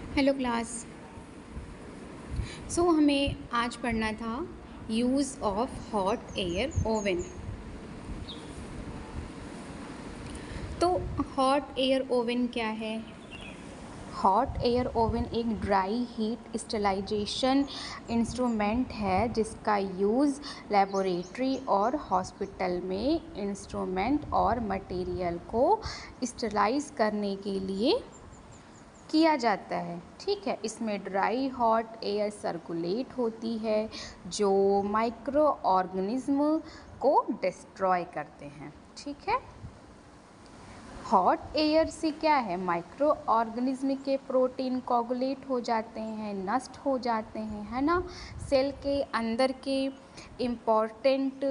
Hello class. हमें आज पढ़ना था use of hot air oven. तो हॉट एयर ओवन क्या है? हॉट एयर ओवन एक ड्राई हीट स्टरलाइजेशन इंस्ट्रूमेंट है जिसका यूज़ लेबोरेटरी और हॉस्पिटल में इंस्ट्रूमेंट और मटेरियल को स्टरलाइज करने के लिए किया जाता है। ठीक है, इसमें ड्राई हॉट एयर सर्कुलेट होती है जो माइक्रो ऑर्गेनिज्म को डिस्ट्रॉय करते हैं। ठीक है, हॉट एयर से क्या है, माइक्रो ऑर्गेनिज्म के प्रोटीन कोगुलेट हो जाते हैं, नष्ट हो जाते हैं, है ना। सेल के अंदर के इम्पॉर्टेंट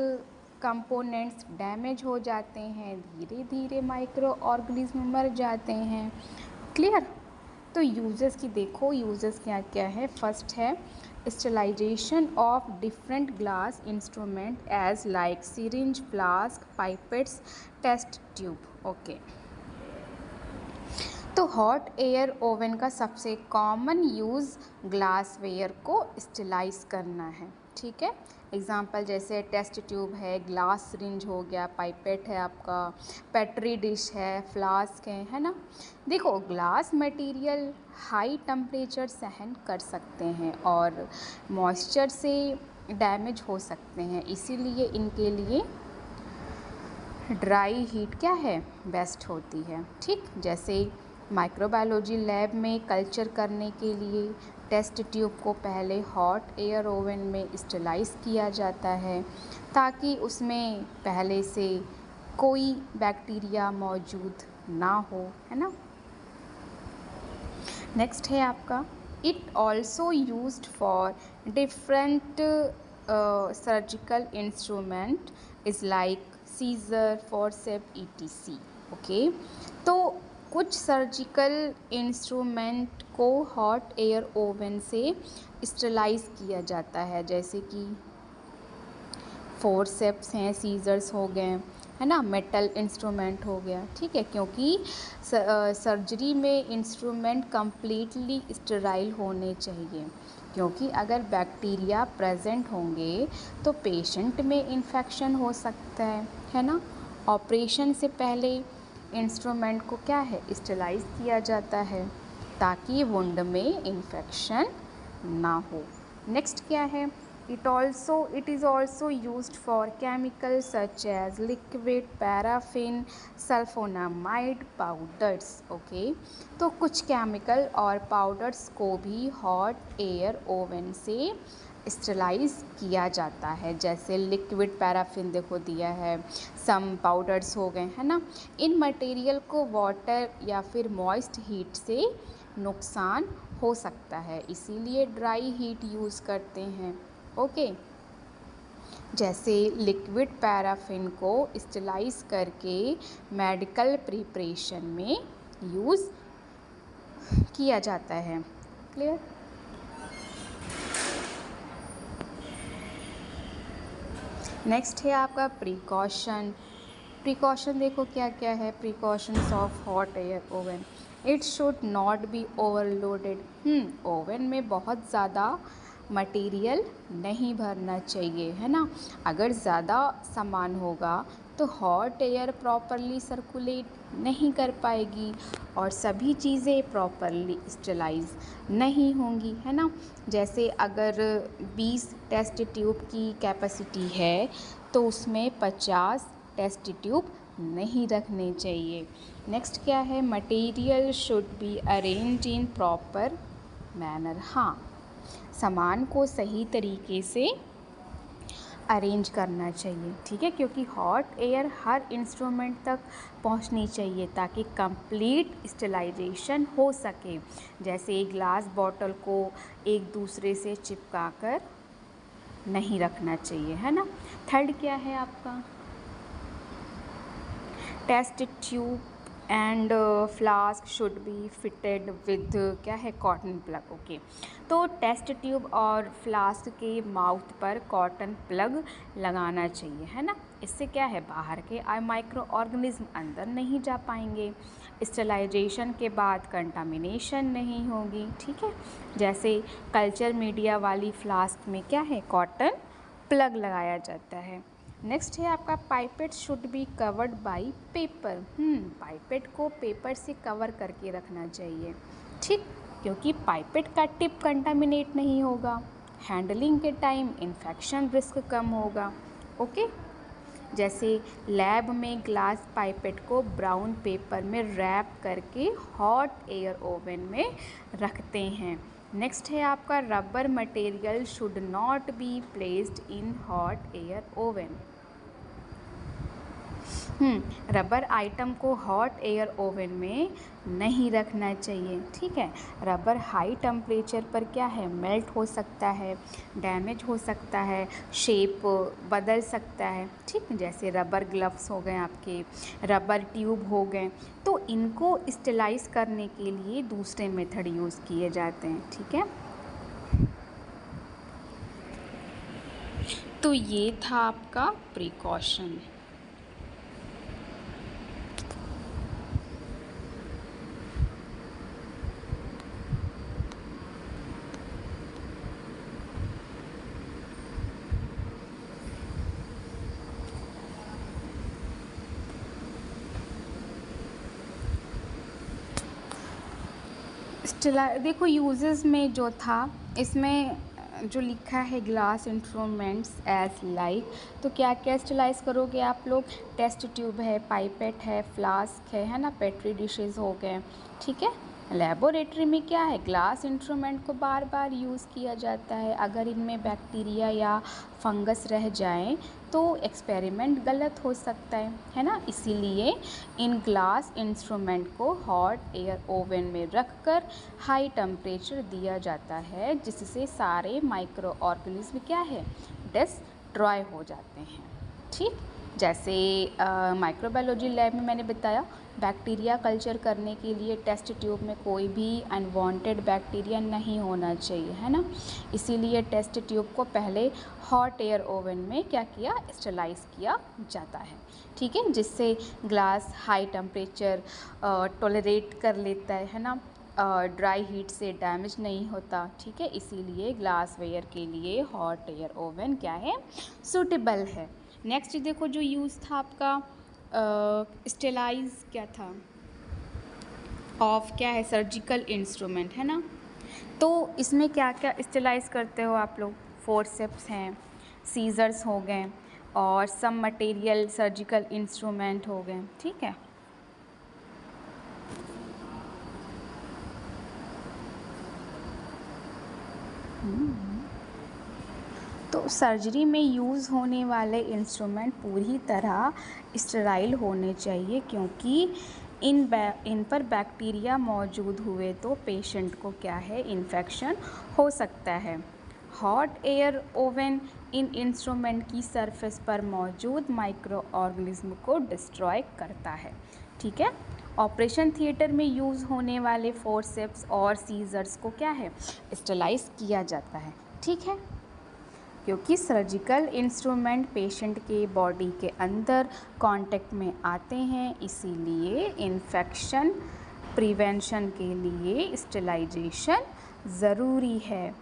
कंपोनेंट्स डैमेज हो जाते हैं, धीरे धीरे माइक्रो ऑर्गेनिज्म मर जाते हैं। क्लियर। तो यूजेस की देखो, यूजेस क्या क्या है। फर्स्ट है sterilization of different glass instrument as like syringe, flask, pipettes, test tube. Okay, तो हॉट एयर ओवन का सबसे कॉमन यूज़ ग्लासवेयर को स्टरलाइज करना है। ठीक है, एग्जाम्पल जैसे टेस्ट ट्यूब है, ग्लास सिरिंज हो गया, पाइपेट है आपका, पेट्री डिश है, फ्लास्क है ना। देखो, ग्लास मटेरियल हाई टेम्परेचर सहन कर सकते हैं और मॉइस्चर से डैमेज हो सकते हैं, इसीलिए इनके लिए ड्राई हीट क्या है, बेस्ट होती है। ठीक, जैसे माइक्रोबायोलॉजी लैब में कल्चर करने के लिए टेस्ट ट्यूब को पहले हॉट एयर ओवन में स्टरलाइज किया जाता है ताकि उसमें पहले से कोई बैक्टीरिया मौजूद ना हो, है ना। नेक्स्ट है आपका, it also used for different surgical instrument is like scissor, forcep, ETC. Okay, तो कुछ सर्जिकल इंस्ट्रूमेंट को हॉट एयर ओवन से स्टरलाइज किया जाता है, जैसे कि फोरसेप्स हैं, सीजर्स हो गए, है ना, मेटल इंस्ट्रूमेंट हो गया। ठीक है, क्योंकि सर्जरी में इंस्ट्रूमेंट कम्प्लीटली स्टेराइल होने चाहिए, क्योंकि अगर बैक्टीरिया प्रेजेंट होंगे तो पेशेंट में इन्फेक्शन हो सकता है ना। ऑपरेशन से पहले इंस्ट्रूमेंट को क्या है, स्टेलाइज किया जाता है ताकि वुंड में इन्फेक्शन ना हो। नेक्स्ट क्या है, it is also used for chemicals such as liquid paraffin, sulfonamide powders। Okay, तो कुछ केमिकल और पाउडर्स को भी हॉट एयर ओवन से स्टरलाइज किया जाता है, जैसे लिक्विड पैराफिन देखो दिया है, सम पाउडर्स हो गए, है ना। इन मटेरियल को वाटर या फिर मॉइस्ट हीट से नुकसान हो सकता है, इसीलिए ड्राई हीट यूज़ करते हैं। ओके, जैसे लिक्विड पैराफिन को स्टरलाइज करके मेडिकल प्रिपरेशन में यूज़ किया जाता है। क्लियर। नेक्स्ट है आपका प्रिकॉशन। प्रिकॉशन देखो क्या क्या है, precautions of hot air oven. It should not be overloaded. Oven में बहुत ज़्यादा मटेरियल नहीं भरना चाहिए, है ना। अगर ज़्यादा सामान होगा तो हॉट एयर प्रॉपरली सर्कुलेट नहीं कर पाएगी और सभी चीज़ें प्रॉपरली स्टरलाइज नहीं होंगी, है ना। जैसे अगर 20 टेस्ट ट्यूब की कैपेसिटी है तो उसमें 50 टेस्ट ट्यूब नहीं रखने चाहिए। नेक्स्ट क्या है, material should be arrange in proper manner. हाँ, सामान को सही तरीके से अरेंज करना चाहिए, ठीक है, क्योंकि हॉट एयर हर इंस्ट्रूमेंट तक पहुंचनी चाहिए ताकि कंप्लीट स्टरलाइजेशन हो सके। जैसे ग्लास बॉटल को एक दूसरे से चिपका कर नहीं रखना चाहिए, है ना। थर्ड क्या है आपका, test tube and flask should be fitted with क्या है, कॉटन प्लग। ओके, तो टेस्ट ट्यूब और फ्लास्क के माउथ पर कॉटन प्लग लगाना चाहिए, है ना। इससे क्या है, बाहर के माइक्रो ऑर्गेनिज्म अंदर नहीं जा पाएंगे, स्टेलाइजेशन के बाद कंटामिनेशन नहीं होगी, ठीक है। जैसे कल्चर मीडिया वाली फ्लास्क में क्या है, कॉटन प्लग लगाया जाता है। नेक्स्ट है आपका pipette should be covered by paper. Pipette को पेपर से कवर करके रखना चाहिए, ठीक, क्योंकि पाइपेट का टिप कंटामिनेट नहीं होगा, हैंडलिंग के टाइम इन्फेक्शन रिस्क कम होगा। ओके, जैसे लैब में ग्लास पाइपेट को ब्राउन पेपर में रैप करके हॉट एयर ओवन में रखते हैं। नेक्स्ट है आपका rubber material should not be placed in hot air oven. Rubber item को हॉट एयर ओवन में नहीं रखना चाहिए, ठीक है। रबर हाई टेम्परेचर पर क्या है, मेल्ट हो सकता है, डैमेज हो सकता है, शेप बदल सकता है, ठीक। जैसे रबर ग्लव्स हो गए आपके, रबर ट्यूब हो गए, तो इनको स्टेलाइज करने के लिए दूसरे मेथड यूज़ किए जाते हैं, ठीक है। तो ये था आपका प्रिकॉशन। देखो यूजेस में जो था, इसमें जो लिखा है ग्लास इंस्ट्रूमेंट्स एज लाइक, तो क्या क्या स्टेलाइज करोगे आप लोग, टेस्ट ट्यूब है, पाइपेट है, फ्लास्क है ना, पेट्री डिशेस हो गए, ठीक है। लेबोरेटरी में क्या है, ग्लास इंस्ट्रूमेंट को बार बार यूज़ किया जाता है, अगर इनमें बैक्टीरिया या फंगस रह जाएं तो एक्सपेरिमेंट गलत हो सकता है ना। इसीलिए इन ग्लास इंस्ट्रूमेंट को हॉट एयर ओवन में रखकर हाई टेम्परेचर दिया जाता है, जिससे सारे माइक्रो ऑर्गेनिज्म क्या है, डिस्ट्रॉय हो जाते हैं, ठीक। जैसे माइक्रोबायोलॉजी लैब में मैंने बताया, बैक्टीरिया कल्चर करने के लिए टेस्ट ट्यूब में कोई भी अनवांटेड बैक्टीरिया नहीं होना चाहिए, है ना। इसीलिए टेस्ट ट्यूब को पहले हॉट एयर ओवन में क्या किया, स्टेलाइज किया जाता है, ठीक है, जिससे ग्लास हाई टेम्परेचर टॉलरेट कर लेता है ना, ड्राई हीट से डैमेज नहीं होता, ठीक है। इसीलिए ग्लास वेयर के लिए हॉट एयर ओवन क्या है, सूटेबल है। नेक्स्ट देखो जो यूज़ था आपका स्टेलाइज क्या था, ऑफ क्या है, सर्जिकल इंस्ट्रूमेंट, है ना। तो इसमें क्या क्या स्टेलाइज करते हो आप लोग, फोर्सेप्स हैं, सीजर्स हो गए, और सम मटेरियल सर्जिकल इंस्ट्रूमेंट हो गए, ठीक है। तो सर्जरी में यूज़ होने वाले इंस्ट्रूमेंट पूरी तरह स्टेराइल होने चाहिए, क्योंकि इन पर बैक्टीरिया मौजूद हुए तो पेशेंट को क्या है, इन्फेक्शन हो सकता है। हॉट एयर ओवन इन इंस्ट्रूमेंट की सरफेस पर मौजूद माइक्रो ऑर्गेनिज्म को डिस्ट्रॉय करता है, ठीक है। ऑपरेशन थिएटर में यूज़ होने वाले फोर्सेप्स और सीजर्स को क्या है, स्टेलाइज किया जाता है, ठीक है, क्योंकि सर्जिकल इंस्ट्रूमेंट पेशेंट के बॉडी के अंदर कांटेक्ट में आते हैं, इसीलिए इन्फेक्शन प्रिवेंशन के लिए स्टेलाइजेशन ज़रूरी है।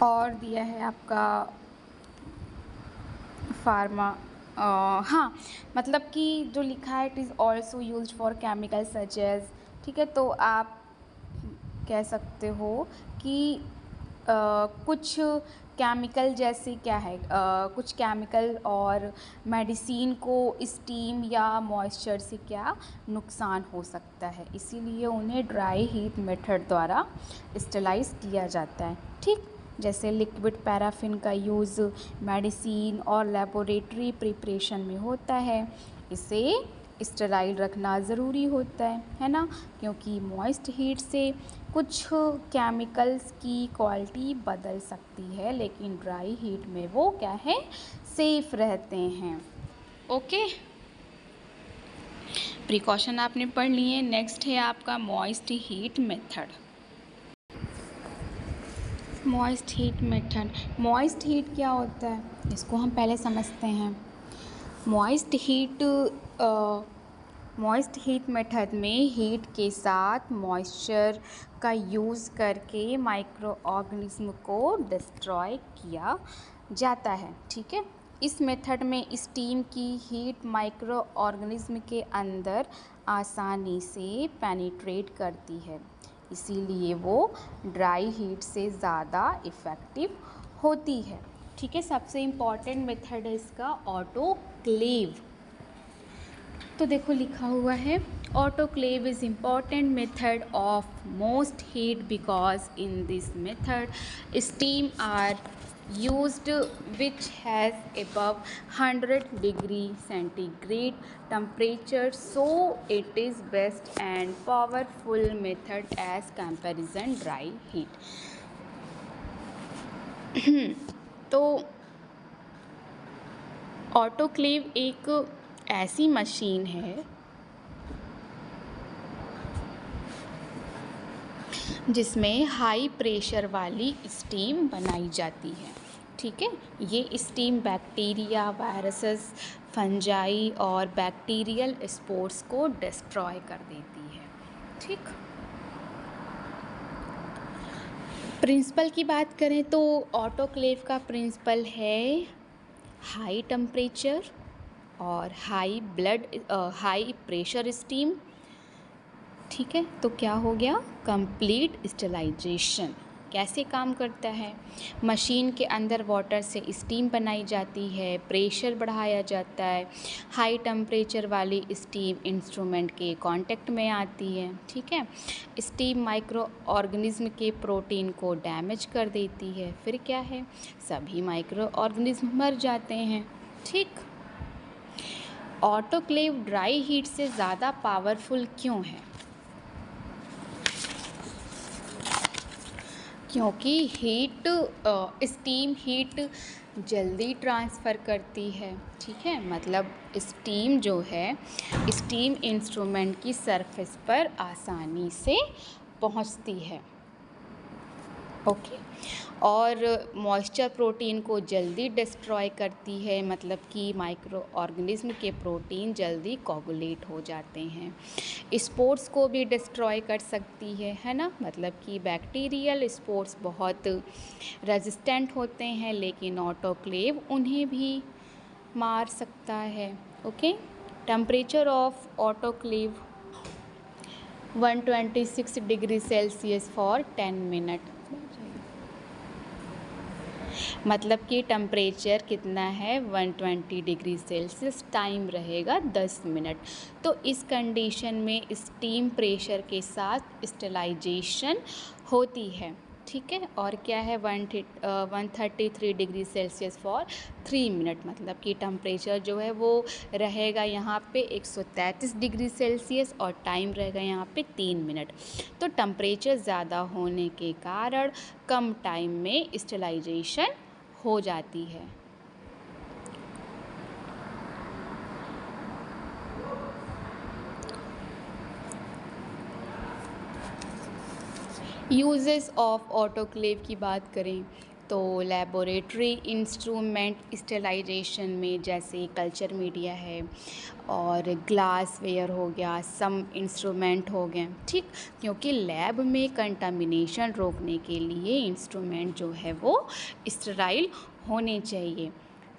और दिया है आपका फार्मा, हाँ, मतलब कि जो लिखा है, it is also used for chemical such as, ठीक है। तो आप कह सकते हो कि कुछ केमिकल जैसे क्या है, कुछ केमिकल और मेडिसिन को स्टीम या मॉइस्चर से क्या नुकसान हो सकता है, इसीलिए उन्हें ड्राई हीट मेथड द्वारा स्टेलाइज किया जाता है, ठीक। जैसे लिक्विड पैराफिन का यूज़ मेडिसिन और लेबोरेटरी प्रिपरेशन में होता है, इसे स्टेराइल रखना ज़रूरी होता है ना, क्योंकि मॉइस्ट हीट से कुछ केमिकल्स की क्वालिटी बदल सकती है, लेकिन ड्राई हीट में वो क्या है, सेफ़ रहते हैं। ओके। प्रिकॉशन आपने पढ़ लिए। नेक्स्ट है आपका moist heat method. Moist heat method, moist heat क्या होता है इसको हम पहले समझते हैं। मॉइस्ट हीट मेथड में हीट के साथ मॉइस्चर का यूज़ करके माइक्रो ऑर्गेनिज्म को डिस्ट्रॉय किया जाता है। ठीक है, इस मेथड में स्टीम की हीट माइक्रो ऑर्गेनिज्म के अंदर आसानी से पेनिट्रेट करती है, इसीलिए वो ड्राई हीट से ज़्यादा इफ़ेक्टिव होती है। ठीक है, सबसे इम्पॉर्टेंट मेथड है इसका ऑटोक्लेव। तो देखो लिखा हुआ है autoclave is important method of moist heat because in this method steam are used which has above 100 degree centigrade temperature, so it is best and powerful method as comparison dry heat। तो autoclave एक ऐसी machine है जिसमें high pressure वाली steam बनाई जाती है। ठीक है, ये स्टीम बैक्टीरिया, वायरसेस, फंजाई और बैक्टीरियल स्पोर्स को डिस्ट्रॉय कर देती है। ठीक, प्रिंसिपल की बात करें तो ऑटोक्लेव का प्रिंसिपल है हाई टेम्परेचर और हाई प्रेशर स्टीम। ठीक है, तो क्या हो गया कंप्लीट स्टरलाइजेशन। कैसे काम करता है, मशीन के अंदर वाटर से स्टीम बनाई जाती है, प्रेशर बढ़ाया जाता है, हाई टेम्परेचर वाली स्टीम इंस्ट्रूमेंट के कांटेक्ट में आती है। ठीक है, स्टीम माइक्रो ऑर्गेनिज्म के प्रोटीन को डैमेज कर देती है, फिर क्या है सभी माइक्रो ऑर्गेनिज्म मर जाते हैं। ठीक, ऑटोक्लेव ड्राई हीट से ज़्यादा पावरफुल क्यों है? क्योंकि स्टीम हीट जल्दी ट्रांसफ़र करती है। ठीक है, मतलब स्टीम जो है स्टीम इंस्ट्रूमेंट की सरफेस पर आसानी से पहुंचती है। ओके, और मॉइस्चर प्रोटीन को जल्दी डिस्ट्रॉय करती है, मतलब कि माइक्रो ऑर्गेनिज्म के प्रोटीन जल्दी कोगुलेट हो जाते हैं। स्पोर्स को भी डिस्ट्रॉय कर सकती है ना, मतलब कि बैक्टीरियल स्पोर्स बहुत रेजिस्टेंट होते हैं लेकिन ऑटोक्लेव उन्हें भी मार सकता है। Okay, temperature of autoclave 126 degree Celsius for 10 minute, मतलब कि टेम्परेचर कितना है 120 डिग्री सेल्सियस, टाइम रहेगा 10 मिनट। तो इस कंडीशन में स्टीम प्रेशर के साथ स्टरलाइजेशन होती है। ठीक है, और क्या है 133 डिग्री सेल्सियस फॉर 3 मिनट, मतलब कि टेम्परेचर जो है वो रहेगा यहाँ पे 133 डिग्री सेल्सियस और टाइम रहेगा यहाँ पे 3 मिनट। तो टेम्परेचर ज़्यादा होने के कारण कम टाइम में स्टरलाइजेशन हो जाती है। यूजेस ऑफ ऑटोक्लेव की बात करें तो लेबोरेटरी इंस्ट्रूमेंट स्टरलाइजेशन में जैसे कल्चर मीडिया है और ग्लास वेयर हो गया, सम इंस्ट्रूमेंट हो गए। ठीक, क्योंकि लैब में कंटामिनेशन रोकने के लिए इंस्ट्रूमेंट जो है वो स्टराइल होने चाहिए।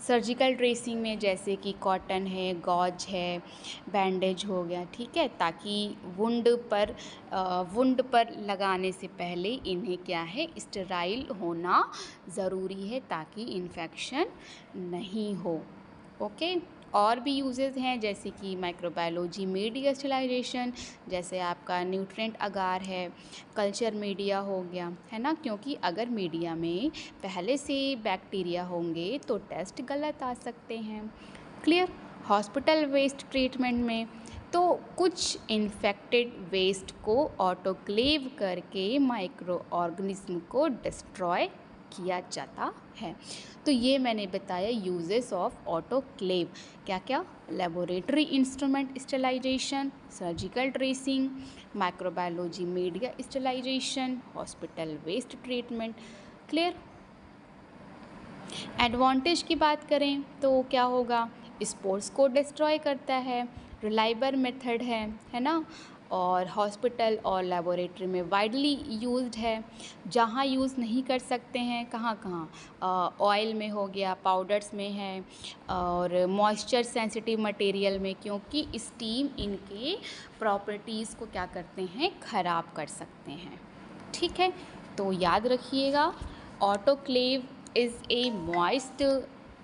सर्जिकल ड्रेसिंग में जैसे कि कॉटन है, गॉज है, बैंडेज हो गया। ठीक है, ताकि वुंड पर लगाने से पहले इन्हें क्या है स्टेराइल होना ज़रूरी है ताकि इन्फेक्शन नहीं हो। ओके, और भी यूजेस हैं जैसे कि माइक्रोबायोलॉजी मीडिया स्टरलाइजेशन, जैसे आपका न्यूट्रिएंट अगार है, कल्चर मीडिया हो गया, है ना, क्योंकि अगर मीडिया में पहले से बैक्टीरिया होंगे तो टेस्ट गलत आ सकते हैं। क्लियर। हॉस्पिटल वेस्ट ट्रीटमेंट में तो कुछ इन्फेक्टेड वेस्ट को ऑटोक्लेव करके माइक्रो ऑर्गेनिज्म को डिस्ट्रॉय किया जाता है। तो ये मैंने बताया यूजेस ऑफ ऑटोक्लेव। क्या क्या? Laboratory instrument sterilisation, surgical dressing, microbiology media sterilisation, hospital waste treatment. Clear? Advantage की बात करें तो क्या होगा? स्पोर्स को डिस्ट्रॉय करता है, रिलायबल मेथड है ना, और हॉस्पिटल और लेबोरेटरी में वाइडली यूज्ड है। जहाँ यूज़ नहीं कर सकते हैं, कहाँ कहाँ? ऑयल में हो गया, पाउडर्स में है, और मॉइस्चर सेंसिटिव मटेरियल में, क्योंकि स्टीम इनके प्रॉपर्टीज़ को क्या करते हैं? ख़राब कर सकते हैं। ठीक है, तो याद रखिएगा, autoclave is a moist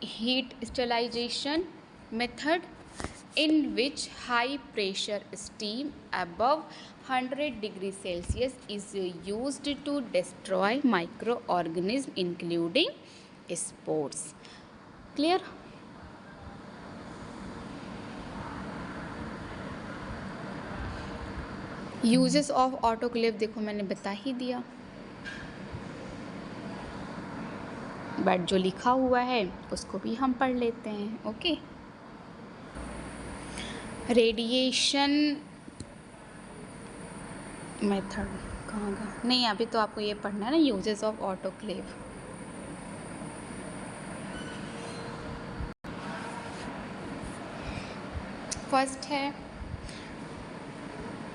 heat sterilization method in which high pressure steam above 100 degrees Celsius is used to destroy microorganisms including spores. Clear? Uses of autoclave देखो मैंने बता ही दिया, बट जो लिखा हुआ है उसको भी हम पढ़ लेते हैं। ओके, रेडिएशन मेथड कहाँ गया? नहीं, अभी तो आपको ये पढ़ना है ना, यूजेस ऑफ ऑटोक्लेव। फर्स्ट है,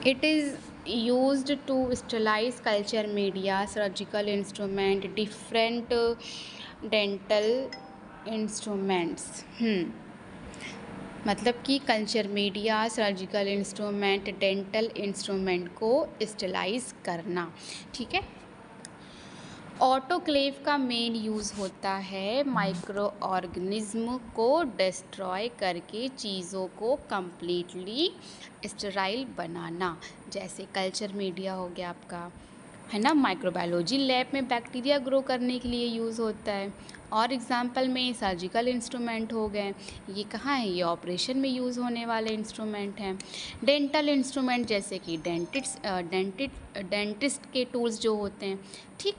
it is used to sterilise culture media, surgical instrument, different dental instruments. मतलब कि culture media, surgical instrument, dental instrument को स्टेलाइज करना। ठीक है। ऑटोक्लेव का मेन यूज़ होता है माइक्रो ऑर्गेनिज्म को डिस्ट्रॉय करके चीज़ों को कम्प्लीटली स्टेराइल बनाना। जैसे कल्चर मीडिया हो गया आपका, है ना, माइक्रोबायोलॉजी लैब में बैक्टीरिया ग्रो करने के लिए यूज़ होता है। और एग्जांपल में सर्जिकल इंस्ट्रूमेंट हो गए, ये कहाँ है? ये ऑपरेशन में यूज़ होने वाले इंस्ट्रूमेंट हैं। डेंटल इंस्ट्रूमेंट जैसे कि डेंटिस्ट के टूल्स जो होते हैं। ठीक,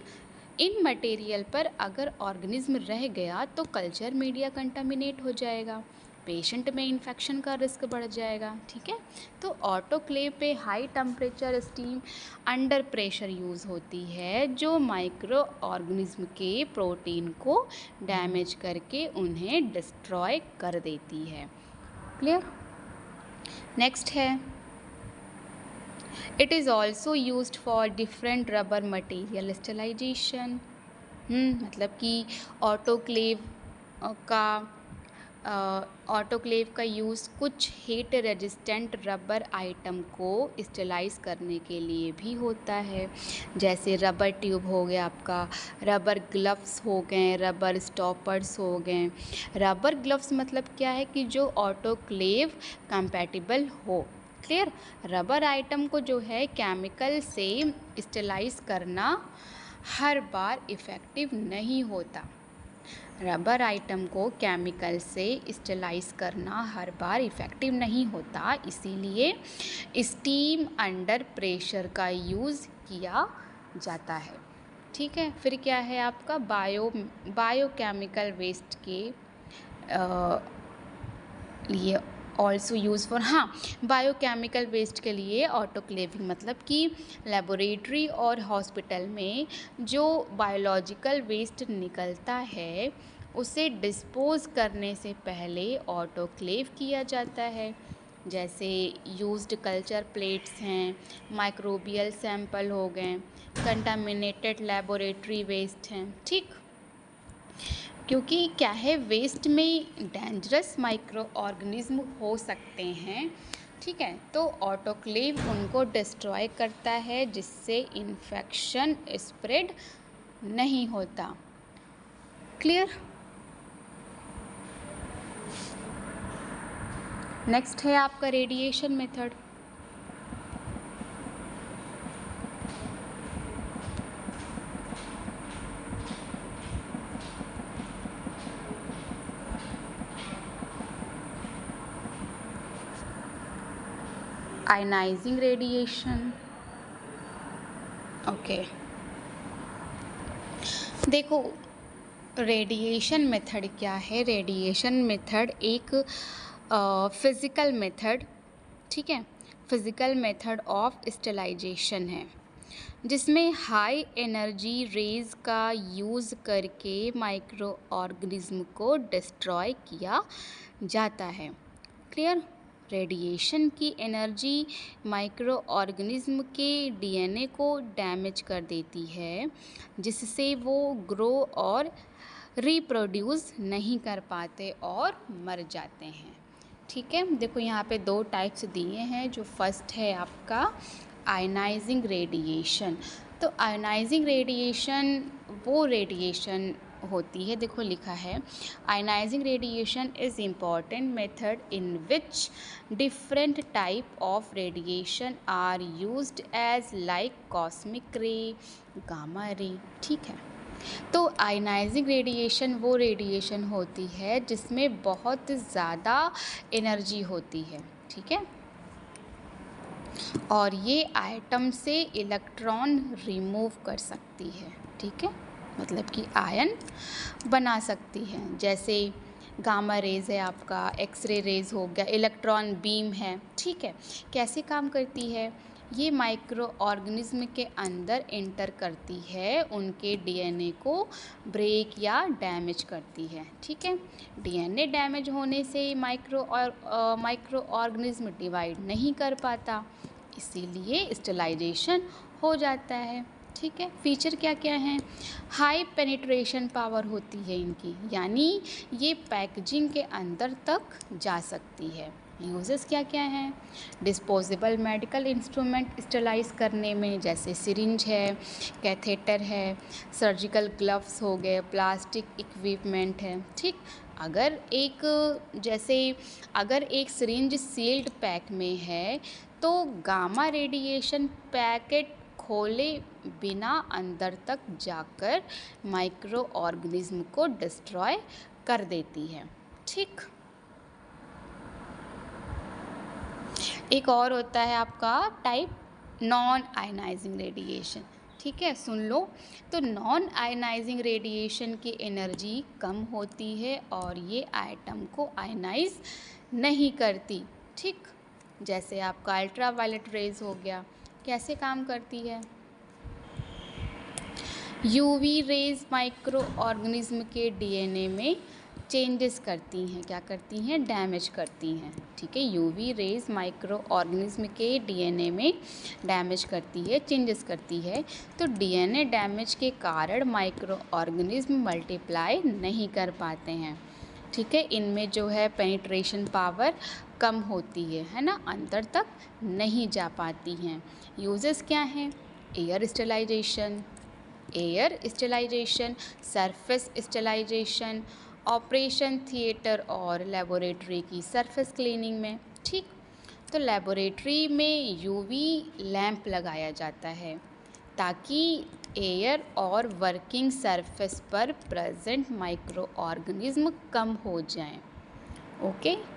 इन मटेरियल पर अगर ऑर्गेनिज्म रह गया तो कल्चर मीडिया कंटामिनेट हो जाएगा, पेशेंट में इन्फेक्शन का रिस्क बढ़ जाएगा। ठीक है, तो ऑटोक्लेव पे high temperature steam under pressure use होती है, जो माइक्रो ऑर्गेनिज्म के प्रोटीन को डैमेज करके उन्हें डिस्ट्रॉय कर देती है। क्लियर? नेक्स्ट है, it is also used for different rubber material sterilisation. मतलब कि ऑटोक्लेव का यूज़ कुछ हीट रेजिस्टेंट रबर आइटम को स्टेलाइज करने के लिए भी होता है। जैसे रबर ट्यूब हो गया आपका, रबर ग्लव्स हो गए, रबर स्टॉपर्स हो गए। रबर ग्लव्स मतलब क्या है? कि जो ऑटोक्लेव कंपैटिबल हो। क्लियर? रबर आइटम को जो है केमिकल से स्टेलाइज करना हर बार इफ़ेक्टिव नहीं होता। रबर आइटम को केमिकल से स्टेलाइज करना हर बार इफ़ेक्टिव नहीं होता, इसीलिए स्टीम अंडर प्रेशर का यूज़ किया जाता है। ठीक है, फिर क्या है आपका? बायोकेमिकल वेस्ट के लिए also use for, biochemical waste के लिए ऑटोक्लेविंग मतलब कि लेबोरेटरी और हॉस्पिटल में जो बायोलॉजिकल वेस्ट निकलता है उसे डिस्पोज़ करने से पहले ऑटोक्लेव किया जाता है। जैसे यूज्ड कल्चर प्लेट्स हैं, माइक्रोबियल सैंपल हो गए, कंटामिनेटेड लेबोरेटरी वेस्ट हैं। ठीक, क्योंकि क्या है, वेस्ट में डेंजरस माइक्रो ऑर्गेनिज्म हो सकते हैं। ठीक है, तो ऑटोक्लेव उनको डिस्ट्रॉय करता है जिससे इन्फेक्शन स्प्रेड नहीं होता। क्लियर? नेक्स्ट है आपका radiation method. Ionising radiation. Okay, देखो रेडिएशन मेथड क्या है? रेडिएशन मेथड एक फिज़िकल मेथड, ठीक है, फिज़िकल मेथड ऑफ स्टेलाइजेशन है, जिसमें हाई एनर्जी रेज़ का यूज़ करके माइक्रो ऑर्गेनिज्म को डिस्ट्रॉय किया जाता है। क्लियर? रेडिएशन की एनर्जी माइक्रो ऑर्गेनिज्म के डीएनए को डैमेज कर देती है, जिससे वो ग्रो और रिप्रोड्यूस नहीं कर पाते और मर जाते हैं। ठीक है, देखो यहाँ पे 2 टाइप्स दिए हैं। जो फर्स्ट है आपका आयनाइजिंग रेडिएशन। तो आयनाइजिंग रेडिएशन वो रेडिएशन होती है, देखो लिखा है, ionising radiation is important method in which different type of radiation are used as like cosmic ray, gamma ray. ठीक है, तो आयनाइजिंग रेडिएशन वो रेडिएशन होती है जिसमें बहुत ज़्यादा एनर्जी होती है। ठीक है, और ये आइटम से इलेक्ट्रॉन रिमूव कर सकती है। ठीक है, मतलब कि आयन बना सकती है। जैसे गामा रेज़ है आपका, एक्सरे रेज़ हो गया, इलेक्ट्रॉन बीम है। ठीक है, कैसे काम करती है? ये माइक्रो ऑर्गेनिज्म के अंदर एंटर करती है, उनके डीएनए को ब्रेक या डैमेज करती है। ठीक है, डीएनए डैमेज होने से माइक्रो ऑर्गेनिज्म डिवाइड नहीं कर पाता, इसीलिए स्टेलाइजेशन हो जाता है। ठीक है, फीचर क्या क्या हैं? हाई पेनिट्रेशन पावर होती है इनकी, यानी ये पैकेजिंग के अंदर तक जा सकती है। यूजेस क्या क्या हैं? डिस्पोजेबल मेडिकल इंस्ट्रूमेंट स्टेलाइज करने में, जैसे सिरिंज है, कैथेटर है, सर्जिकल ग्लव्स हो गए, प्लास्टिक इक्विपमेंट है। ठीक, अगर एक सिरिंज सील्ड पैक में है तो गामा रेडिएशन पैकेट खोले बिना अंदर तक जाकर माइक्रो ऑर्गेनिज्म को डिस्ट्रॉय कर देती है। ठीक, एक और होता है आपका टाइप नॉन आयनाइजिंग रेडिएशन। ठीक है, सुन लो। तो नॉन आयनाइजिंग रेडिएशन की एनर्जी कम होती है और ये आइटम को आयनाइज नहीं करती। ठीक, जैसे आपका अल्ट्रावायलेट रेज हो गया, कैसे काम करती है? यूवी रेज माइक्रो ऑर्गेनिज्म के डीएनए में चेंजेस करती हैं। क्या करती हैं? डैमेज करती हैं। ठीक है, यूवी रेज माइक्रो ऑर्गेनिज्म के डीएनए में डैमेज करती है, चेंजेस करती है। तो डीएनए डैमेज के कारण माइक्रो ऑर्गेनिज्म मल्टीप्लाई नहीं कर पाते हैं। ठीक है, इनमें जो है पेनिट्रेशन पावर कम होती है ना, अंदर तक नहीं जा पाती हैं। यूजेस क्या हैं? Air sterilisation, surface sterilisation, operation theatre और लेबोरेटरी की सरफेस क्लीनिंग में। ठीक, तो लेबोरेटरी में यूवी लैंप लगाया जाता है ताकि एयर और वर्किंग सरफेस पर प्रेजेंट माइक्रो ऑर्गेनिज्म कम हो जाएं। ओके,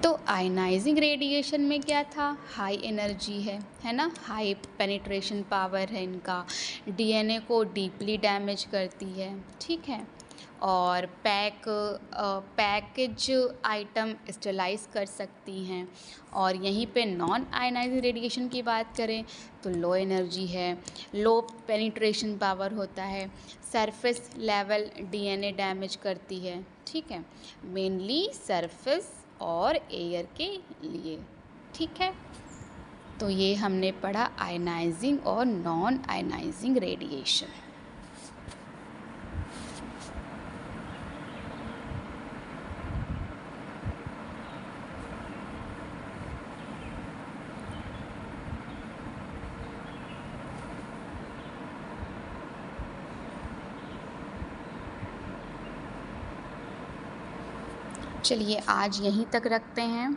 तो आयनाइजिंग रेडिएशन में क्या था? हाई एनर्जी है ना, हाई पेनिट्रेशन पावर है इनका, डीएनए को डीपली डैमेज करती है। ठीक है, और पैकेज आइटम स्टेलाइज कर सकती हैं। और यहीं पे नॉन आयनाइजिंग रेडिएशन की बात करें तो लो एनर्जी है, लो पेनिट्रेशन पावर होता है, सरफेस लेवल डीएनए डैमेज करती है। ठीक है, मेनली सरफेस और एयर के लिए। ठीक है, तो ये हमने पढ़ा आयनाइजिंग और नॉन आयनाइजिंग रेडिएशन। चलिए आज यहीं तक रखते हैं।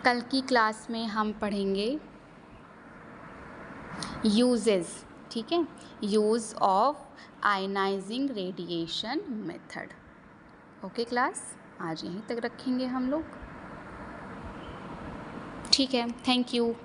कल की क्लास में हम पढ़ेंगे यूजेस। ठीक है, use of ionising radiation method. Okay class, आज यहीं तक रखेंगे हम लोग। ठीक है, थैंक यू।